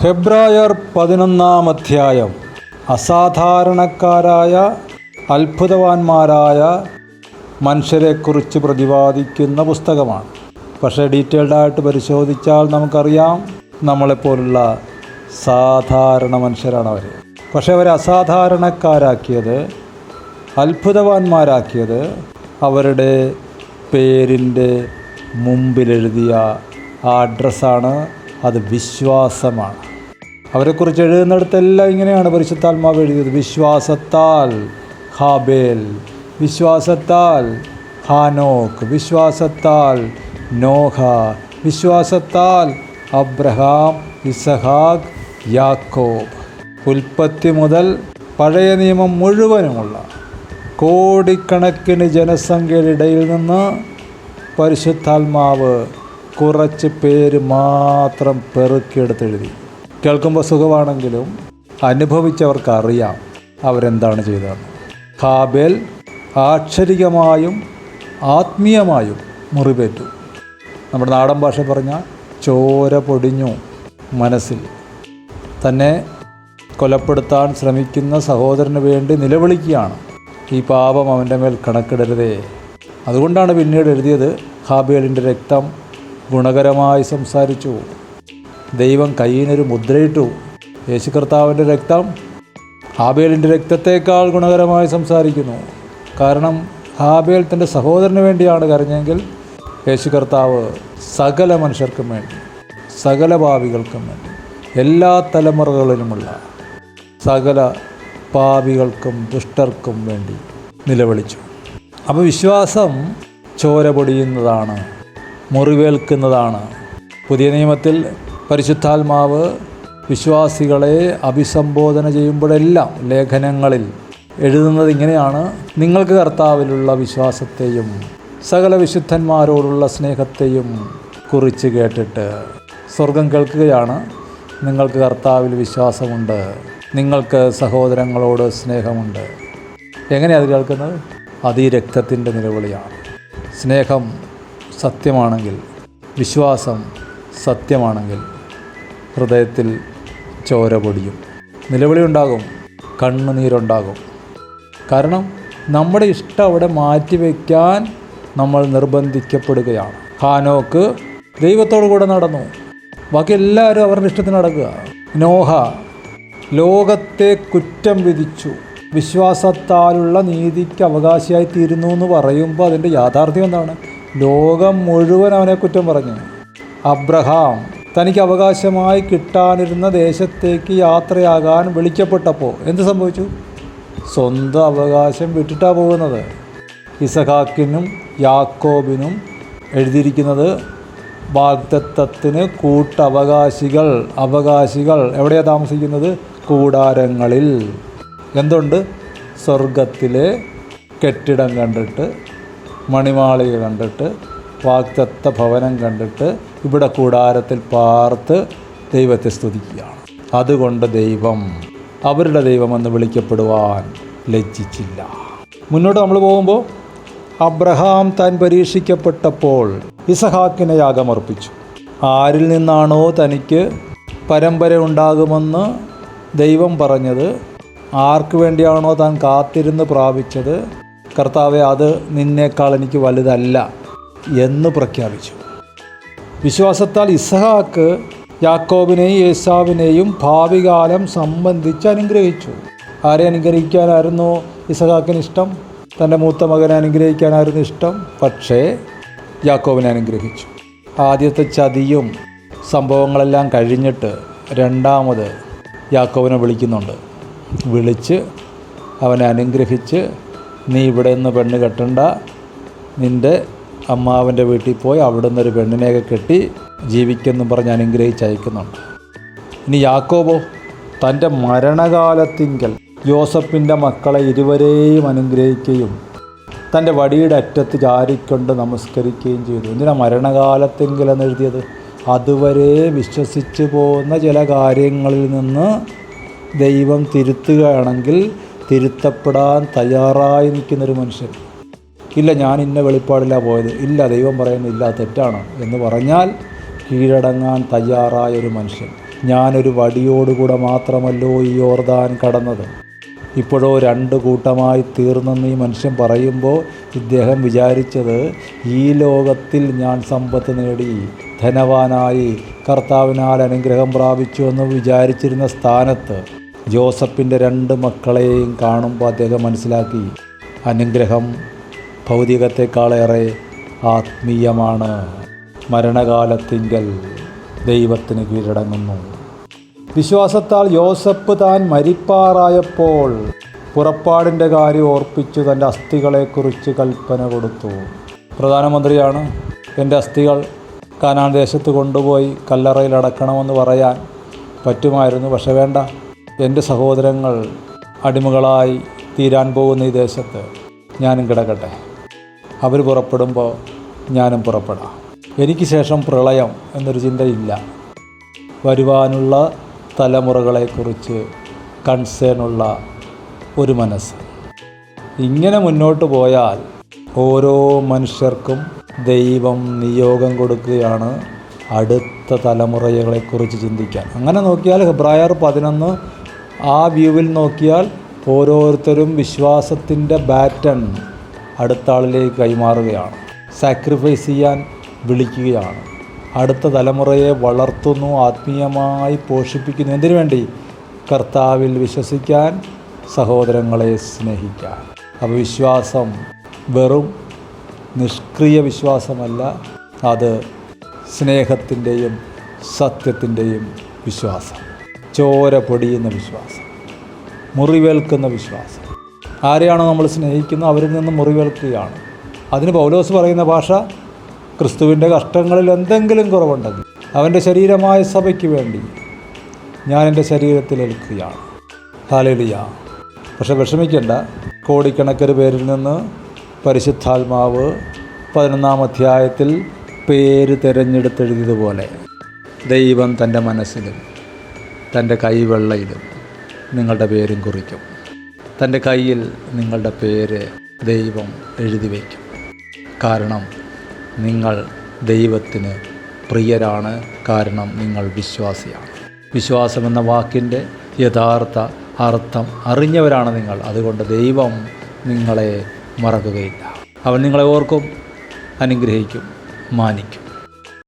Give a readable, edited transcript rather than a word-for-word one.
ഹെബ്രായർ 11-ാം അധ്യായം അസാധാരണക്കാരായ അത്ഭുതവാന്മാരായ മനുഷ്യരെക്കുറിച്ച് പ്രതിപാദിക്കുന്ന പുസ്തകമാണ്. പക്ഷേ ഡീറ്റെയിൽഡായിട്ട് പരിശോധിച്ചാൽ നമുക്കറിയാം, നമ്മളെപ്പോലുള്ള സാധാരണ മനുഷ്യരാണ് അവർ. പക്ഷേ അവരെ അസാധാരണക്കാരാക്കിയത്, അത്ഭുതവാന്മാരാക്കിയത് അവരുടെ പേരിൻ്റെ മുമ്പിലെഴുതിയ ആ അഡ്രസ്സാണ്. അത് വിശ്വാസമാണ്. അവരെക്കുറിച്ച് എഴുതുന്നിടത്തെല്ലാം ഇങ്ങനെയാണ് പരിശുദ്ധാത്മാവ് എഴുതിയത്: വിശ്വാസത്താൽ ഹാബേൽ, വിശ്വാസത്താൽ ഹാനോക്ക്, വിശ്വാസത്താൽ നോഹ, വിശ്വാസത്താൽ അബ്രഹാം, ഇസഹാക്ക്, യാക്കോബ്. ഉൽപ്പത്തി മുതൽ പഴയ നിയമം മുഴുവനുമുള്ള കോടിക്കണക്കിന് ജനസംഖ്യയുടെ ഇടയിൽ നിന്ന് പരിശുദ്ധാത്മാവ് കുറച്ച് പേര് മാത്രം പെറുക്കിയെടുത്തെഴുതി. കേൾക്കുമ്പോൾ സുഖമാണെങ്കിലും അനുഭവിച്ചവർക്കറിയാം അവരെന്താണ് ചെയ്തതെന്ന്. ഹാബേൽ ആക്ഷരികമായും ആത്മീയമായും മുറിവേറ്റു. നമ്മുടെ നാടൻ ഭാഷ പറഞ്ഞാൽ ചോര പൊടിഞ്ഞു മനസ്സിൽ. തന്നെ കൊലപ്പെടുത്താൻ ശ്രമിക്കുന്ന സഹോദരന് വേണ്ടി നിലവിളിക്കുകയാണ്: ഈ പാപം അവൻ്റെ മേൽ കണക്കിടരുതേ. അതുകൊണ്ടാണ് പിന്നീട് എഴുതിയത്: ഹാബേലിൻ്റെ രക്തം ഗുണകരമായി സംസാരിച്ചു. ദൈവം കയ്യിനൊരു മുദ്രയിട്ടു. യേശു കർത്താവിൻ്റെ രക്തം ഹാബേലിൻ്റെ രക്തത്തേക്കാൾ ഗുണകരമായി സംസാരിക്കുന്നു. കാരണം ഹാബേൽ തൻ്റെ സഹോദരന് വേണ്ടിയാണ് കരഞ്ഞെങ്കിൽ, യേശു കർത്താവ് സകല മനുഷ്യർക്കും വേണ്ടി, സകല പാപികൾക്കും വേണ്ടി, എല്ലാ തലമുറകളിലുമുള്ള സകല പാപികൾക്കും ദുഷ്ടർക്കും വേണ്ടി നിലവിളിച്ചു. അപ്പോൾ വിശ്വാസം ചോര പൊടിയുന്നതാണ്, മുറിവേൽക്കുന്നതാണ്. പുതിയ നിയമത്തിൽ പരിശുദ്ധാത്മാവ് വിശ്വാസികളെ അഭിസംബോധന ചെയ്യുമ്പോഴെല്ലാം ലേഖനങ്ങളിൽ എഴുതുന്നത് ഇങ്ങനെയാണ്: നിങ്ങൾക്ക് കർത്താവിലുള്ള വിശ്വാസത്തെയും സകല വിശുദ്ധന്മാരോടുള്ള സ്നേഹത്തെയും കുറിച്ച് കേട്ടിട്ട് സ്വർഗം കേൾക്കുകയാണ്. നിങ്ങൾക്ക് കർത്താവിൽ വിശ്വാസമുണ്ട്, നിങ്ങൾക്ക് സഹോദരങ്ങളോട് സ്നേഹമുണ്ട്. എങ്ങനെയാണ് അത് കേൾക്കുന്നത്? അത് ഈ രക്തത്തിൻ്റെ നിലവിളിയാണ്. സ്നേഹം സത്യമാണെങ്കിൽ, വിശ്വാസം സത്യമാണെങ്കിൽ ഹൃദയത്തിൽ ചോര പൊടിയും, നിലവിളി ഉണ്ടാകും, കണ്ണുനീരുണ്ടാകും. കാരണം നമ്മുടെ ഇഷ്ടം അവിടെ മാറ്റിവെക്കാൻ നമ്മൾ നിർബന്ധിക്കപ്പെടുകയാണ്. ഹാനോക്ക് ദൈവത്തോടു കൂടെ നടന്നു, ബാക്കി എല്ലാവരും അവരുടെ ഇഷ്ടത്തിന് നടക്കുക. നോഹ ലോകത്തെ കുറ്റം വിധിച്ചു, വിശ്വാസത്താലുള്ള നീതിക്ക് അവകാശിയായി തീരുന്നു എന്ന് പറയുമ്പോൾ അതിൻ്റെ യാഥാർത്ഥ്യം എന്താണ്? ലോകം മുഴുവൻ അവനെ കുറ്റം പറഞ്ഞു. അബ്രഹാം തനിക്ക് അവകാശമായി കിട്ടാനിരുന്ന ദേശത്തേക്ക് യാത്രയാകാൻ വിളിക്കപ്പെട്ടപ്പോൾ എന്ത് സംഭവിച്ചു? സ്വന്തം അവകാശം വിട്ടിട്ടാണ് പോകുന്നത്. ഇസഹാക്കിനും യാക്കോബിനും എഴുതിയിരിക്കുന്നത് വാഗ്ദത്തത്തിന് അവകാശികൾ എവിടെയാണ് താമസിക്കുന്നത്? കൂടാരങ്ങളിൽ. എന്തുണ്ട്? സ്വർഗത്തിലെ കെട്ടിടം കണ്ടിട്ട്, മണിമാളിക കണ്ടിട്ട്, വാഗ്ദത്ത ഭവനം കണ്ടിട്ട് ഇവിടെ കൂടാരത്തിൽ പാർത്ത് ദൈവത്തെ സ്തുതിക്കുകയാണ്. അതുകൊണ്ട് ദൈവം അവരുടെ ദൈവമെന്ന് വിളിക്കപ്പെടുവാൻ ലജ്ജിച്ചില്ല. മുന്നോട്ട് നമ്മൾ പോകുമ്പോൾ അബ്രഹാം താൻ പരീക്ഷിക്കപ്പെട്ടപ്പോൾ ഇസഹാക്കിനെ യാഗമർപ്പിച്ചു. ആരിൽ നിന്നാണോ തനിക്ക് പരമ്പര ഉണ്ടാകുമെന്ന് ദൈവം പറഞ്ഞത്, ആർക്ക് വേണ്ടിയാണോ താൻ കാത്തിരുന്ന് പ്രാപിച്ചത്, കർത്താവെ അത് നിന്നേക്കാൾ എനിക്ക് വലുതല്ല എന്ന് പ്രഖ്യാപിച്ചു. വിശ്വാസത്താൽ ഇസഹാക്ക് യാക്കോബിനെയും ഏസാവിനെയും ഭാവികാലം സംബന്ധിച്ച് അനുഗ്രഹിച്ചു. ആരെ അനുഗ്രഹിക്കാനായിരുന്നു ഇസഹാക്കിന് ഇഷ്ടം? തൻ്റെ മൂത്ത മകനെ അനുഗ്രഹിക്കാനായിരുന്നു ഇഷ്ടം. പക്ഷേ യാക്കോബിനെ അനുഗ്രഹിച്ചു. ആദ്യത്തെ ചതിയും സംഭവങ്ങളെല്ലാം കഴിഞ്ഞിട്ട് രണ്ടാമത് യാക്കോബിനെ വിളിക്കുന്നുണ്ട്. വിളിച്ച് അവനെ അനുഗ്രഹിച്ച്, നീ ഇവിടെ നിന്ന് പെണ്ണ് കെട്ടണ്ട, നിൻ്റെ അമ്മാവൻ്റെ വീട്ടിൽ പോയി അവിടെ നിന്നൊരു പെണ്ണിനെയൊക്കെ കെട്ടി ജീവിക്കുമെന്നും പറഞ്ഞ് അനുഗ്രഹിച്ച് അയക്കുന്നുണ്ട്. ഇനി യാക്കോബോ തൻ്റെ മരണകാലത്തിങ്കൽ യോസഫിൻ്റെ മക്കളെ ഇരുവരെയും അനുഗ്രഹിക്കുകയും തൻ്റെ വടിയുടെ അറ്റത്ത് ചാരിക്കൊണ്ട് നമസ്കരിക്കുകയും ചെയ്തു. എന്തിനാണ് മരണകാലത്തിങ്കൽ എന്നെഴുതിയത്? അതുവരെ വിശ്വസിച്ച് പോകുന്ന ചില കാര്യങ്ങളിൽ നിന്ന് ദൈവം തിരുത്തുകയാണെങ്കിൽ തിരുത്തപ്പെടാൻ തയ്യാറായി നിൽക്കുന്നൊരു മനുഷ്യൻ. ഇല്ല, ഞാൻ ഇന്ന വെളിപ്പാടില്ല പോയത്, ഇല്ല ദൈവം പറയുന്നില്ല തെറ്റാണ് എന്ന് പറഞ്ഞാൽ കീഴടങ്ങാൻ തയ്യാറായൊരു മനുഷ്യൻ. ഞാനൊരു വടിയോടുകൂടെ മാത്രമല്ലോ ഈ യോർദാൻ കടന്നത്, ഇപ്പോഴോ 2 കൂട്ടമായി തീർന്നെന്ന് ഈ മനുഷ്യൻ പറയുമ്പോൾ ഇദ്ദേഹം വിചാരിച്ചത് ഈ ലോകത്തിൽ ഞാൻ സമ്പത്ത് നേടി ധനവാനായി കർത്താവിനാൽ അനുഗ്രഹം പ്രാപിച്ചു എന്ന് വിചാരിച്ചിരുന്ന സ്ഥാനത്ത് ജോസഫിൻ്റെ 2 മക്കളെയും കാണുമ്പോൾ അദ്ദേഹം മനസ്സിലാക്കി, അനുഗ്രഹം ഭൗതികത്തെക്കാളേറെ ആത്മീയമാണ്. മരണകാലത്തിങ്കൽ ദൈവത്തിന് കീഴടങ്ങുന്നു. വിശ്വാസത്താൽ യോസഫ് താൻ മരിപ്പാറായപ്പോൾ പുറപ്പാടിൻ്റെ കാര്യം ഓർപ്പിച്ചു തൻ്റെ അസ്ഥികളെക്കുറിച്ച് കൽപ്പന കൊടുത്തു. പ്രധാനമന്ത്രിയാണ്, എൻ്റെ അസ്ഥികൾ കാനാൻ ദേശത്ത് കൊണ്ടുപോയി കല്ലറയിൽ അടക്കണമെന്ന് പറയാൻ പറ്റുമായിരുന്നു. പക്ഷെ വേണ്ട, എൻ്റെ സഹോദരങ്ങൾ അടിമകളായി തീരാൻ പോകുന്ന ഈ ദേശത്ത് ഞാനും കിടക്കട്ടെ. അവർ പുറപ്പെടുമ്പോൾ ഞാനും പുറപ്പെടാം. എനിക്ക് ശേഷം പ്രളയം എന്നൊരു ചിന്തയില്ല. വരുവാനുള്ള തലമുറകളെക്കുറിച്ച് കൺസേണുള്ള ഒരു മനസ്സ്. ഇങ്ങനെ മുന്നോട്ട് പോയാൽ ഓരോ മനുഷ്യർക്കും ദൈവം നിയോഗം കൊടുക്കുകയാണ് അടുത്ത തലമുറകളെക്കുറിച്ച് ചിന്തിക്കാൻ. അങ്ങനെ നോക്കിയാൽ ഹെബ്രായർ 11 ആ വ്യൂവിൽ നോക്കിയാൽ ഓരോരുത്തരും വിശ്വാസത്തിൻ്റെ ബാറ്റൺ അടുത്ത ആളിലേക്ക് കൈമാറുകയാണ്. സാക്രിഫൈസ് ചെയ്യാൻ വിളിക്കുകയാണ്. അടുത്ത തലമുറയെ വളർത്തുന്നു, ആത്മീയമായി പോഷിപ്പിക്കുന്നു. എന്തിനു വേണ്ടി? കർത്താവിൽ വിശ്വസിക്കാൻ, സഹോദരങ്ങളെ സ്നേഹിക്കാൻ. അപ്പോൾ വിശ്വാസം വെറും നിഷ്ക്രിയ വിശ്വാസമല്ല, അത് സ്നേഹത്തിൻ്റെയും സത്യത്തിൻ്റെയും വിശ്വാസം. ചോര പൊടിയുന്ന വിശ്വാസം, മുറിവേൽക്കുന്ന വിശ്വാസം. ആരെയാണോ നമ്മൾ സ്നേഹിക്കുന്നത് അവരിൽ നിന്ന് മുറിവേൽക്കുകയാണ്. അതിന് പൗലോസ് പറയുന്ന ഭാഷ, ക്രിസ്തുവിൻ്റെ കഷ്ടങ്ങളിൽ എന്തെങ്കിലും കുറവുണ്ടെങ്കിൽ അവൻ്റെ ശരീരമായ സഭയ്ക്ക് വേണ്ടി ഞാൻ എൻ്റെ ശരീരത്തിൽ ഏൽക്കുകയാണ്. ഹല്ലേലൂയ. പക്ഷെ വിഷമിക്കേണ്ട, കോടിക്കണക്കിന് പേരിൽ നിന്ന് പരിശുദ്ധാത്മാവ് 11-ാം അധ്യായത്തിൽ പേര് തിരഞ്ഞെടുത്തെഴുതിയതുപോലെ ദൈവം തൻ്റെ മനസ്സിലും തൻ്റെ കൈവെള്ളയിലും നിങ്ങളുടെ പേരും കുറിക്കും. തൻ്റെ കയ്യിൽ നിങ്ങളുടെ പേര് ദൈവം എഴുതി വയ്ക്കും. കാരണം നിങ്ങൾ ദൈവത്തിന് പ്രിയരാണ്. കാരണം നിങ്ങൾ വിശ്വാസിയാണ്. വിശ്വാസമെന്ന വാക്കിൻ്റെ യഥാർത്ഥ അർത്ഥം അറിഞ്ഞവരാണ് നിങ്ങൾ. അതുകൊണ്ട് ദൈവം നിങ്ങളെ മറക്കുകയില്ല. അവൻ നിങ്ങളെ ഓർക്കും, അനുഗ്രഹിക്കും, മാനിക്കും.